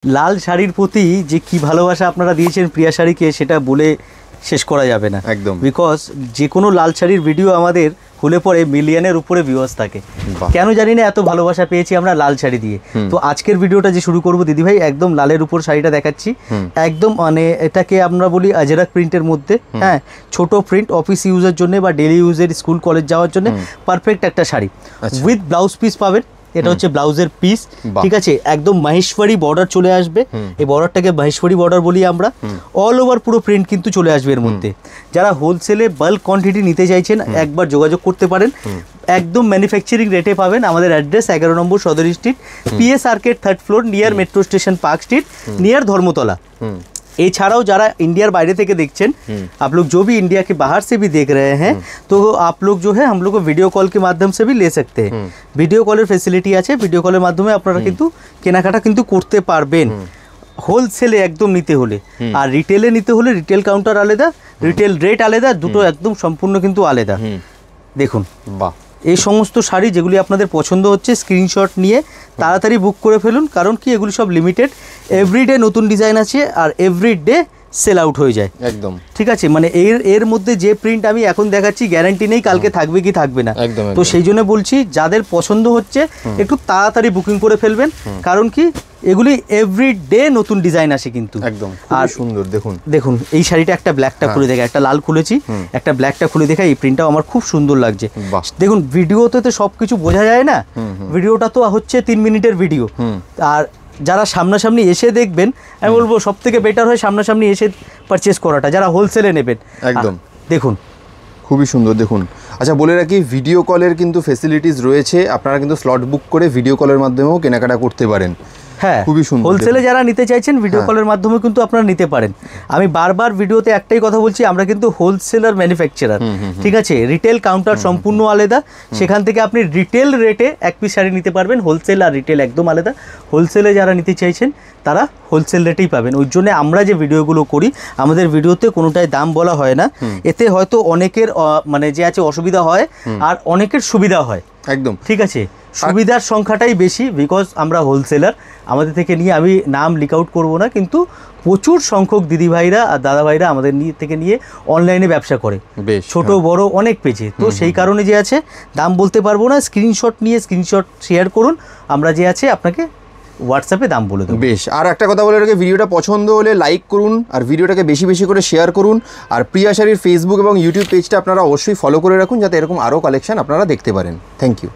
লাল শাড়ির প্রতি যে কি ভালোবাসা আপনারা দিয়েছেন প্রিয়া শাড়িকে সেটা বলে শেষ করা যাবে না একদম। বিকজ যে কোনো লাল শাড়ির ভিডিও আমাদের হলে পরে মিলিয়নের উপরে ভিউয়ার্স থাকে। কেন জানি না এত ভালোবাসা পেয়েছি আমরা লাল শাড়ি দিয়ে। তো আজকের ভিডিওটা যে শুরু করব দিদি ভাই, একদম লালের উপর শাড়িটা দেখাচ্ছি। একদম মানে এটাকে আমরা বলি আজরাক প্রিন্টের মধ্যে, হ্যাঁ, ছোট প্রিন্ট, অফিস ইউজের জন্য বা ডেলি ইউজের, স্কুল কলেজ যাওয়ার জন্য পারফেক্ট একটা শাড়ি। উইথ ব্লাউজ পিস পাবেন, এটা হচ্ছে ব্লাউজের পিস, ঠিক আছে। একদম মাহেশ্বরী বর্ডার চলে আসবে, এই বর্ডারটাকে মাহেশ্বরী বর্ডার বলি আমরা। অল ওভার পুরো প্রিন্ট কিন্তু চলে আসবে এর মধ্যে। যারা হোলসেলে বাল্ক কোয়ান্টিটি নিতে চাইছেন একবার যোগাযোগ করতে পারেন। একদম ম্যানুফ্যাকচারিং রেটে পাবেন। আমাদের address 11 number Sadar street, PS arcade, 3rd floor, near metro station Park Street, near Dharmatala. एछाड़ाओ जरा इंडिया बाहर থেকে দেখছেন, आप लोग जो भी इंडिया के बाहर से भी देख रहे हैं, तो आप लोग जो है हम लोग को वीडियो कॉल के माध्यम से भी ले सकते हैं। वीडियो कॉलर फैसिलिटी আছে, ভিডিও কলের মাধ্যমে আপনারা কিন্তু কেনাকাটা কিন্তু করতে পারবেন। হোলসেলে একদম নিতে হলে, আর রিটেলে নিতে হলে রিটেল কাউন্টার আলাদা, রিটেল রেট আলাদা, দুটো একদম সম্পূর্ণ কিন্তু আলাদা। দেখুন বাহ, এই সমস্ত শাড়ি যেগুলি আপনাদের পছন্দ হচ্ছে স্ক্রিনশট নিয়ে তাড়াতাড়ি বুক করে ফেলুন, কারণ কি এগুলি সব লিমিটেড। এভরিডে নতুন ডিজাইন আছে আর এভরিডে সেল আউট হয়ে যায় একদম, ঠিক আছে। মানে এর মধ্যে যে প্রিন্ট আমি এখন দেখাচ্ছি গ্যারান্টি নেই কালকে থাকবে কি থাকবে না। তো সেই জন্য বলছি যাদের পছন্দ হচ্ছে একটু তাড়াতাড়ি বুকিং করে ফেলবেন, কারণ কি এগুলি এভরিডে নতুন ডিজাইন আসে কিন্তু একদম। আর সুন্দর দেখুন, দেখুন এই শাড়িটা একটা ব্ল্যাকটা খুলে দেখা, একটা লাল খুলেছি, একটা ব্ল্যাকটা খুলে দেখা, এই প্রিন্টটাও আমার খুব সুন্দর লাগছে। দেখুন ভিডিওতে তো সব কিছু বোঝা যায় না, ভিডিওটা তো হচ্ছে 3 মিনিটের ভিডিও। আর যারা সামনাসামনি এসে দেখবেন, আমি বলবো সব থেকে বেটার হয় সামনাসামনি এসে পারচেস করাটা, যারা হোলসেলে নেবেন একদম। দেখুন খুবই সুন্দর দেখুন। আচ্ছা বলে রাখি, ভিডিও কলের কিন্তু ফেসিলিটিস রয়েছে, আপনারা কিন্তু স্লট বুক করে ভিডিও কলের মাধ্যমেও কেনাকাটা করতে পারেন। হ্যাঁ, খুবই সুন্দর। হোলসেলে যারা নিতে চাইছেন ভিডিও কলের মাধ্যমে কিন্তু আপনারা নিতে পারেন। আমি বারবার ভিডিওতে একটাই কথা বলছি, আমরা কিন্তু হোলসেলার ম্যানুফ্যাকচারার, ঠিক আছে। রিটেল কাউন্টার সম্পূর্ণ আলাদা, সেখান থেকে আপনি রিটেল রেটে এক পিস শাড়ি নিতে পারবেন। হোলসেল আর রিটেল একদম আলাদা। হোলসেলে যারা নিতে চাইছেন তারা হোলসেল রেটেই পাবেন। ওই জন্য আমরা যে ভিডিওগুলো করি আমাদের ভিডিওতে কোনোটাই দাম বলা হয় না। এতে হয়তো অনেকের মানে যে আছে অসুবিধা হয়, আর অনেকের সুবিধা হয় একদম, ঠিক আছে। সুবিধার সংখ্যাটাই বেশি, বিকজ আমরা হোলসেলার। আমাদের থেকে নিয়ে আমি নাম লিক আউট করবো না, কিন্তু প্রচুর সংখ্যক দিদিভাইরা আর দাদাভাইরা আমাদের থেকে নিয়ে অনলাইনে ব্যবসা করে, ছোট বড় অনেক পেজে। তো সেই কারণে যে আছে দাম বলতে পারবো না, স্ক্রিনশট নিয়ে স্ক্রিনশট শেয়ার করুন, আমরা যে আছে আপনাকে হোয়াটসঅ্যাপে দাম বলে দেবো। বেশ, আর একটা কথা বলে রাখি, ভিডিওটা পছন্দ হলে লাইক করুন আর ভিডিওটাকে বেশি বেশি করে শেয়ার করুন। আর প্রিয়া শাড়ির ফেসবুক এবং ইউটিউব পেজটা আপনারা অবশ্যই ফলো করে রাখুন, যাতে এরকম আরও কালেকশন আপনারা দেখতে পারেন। Thank you.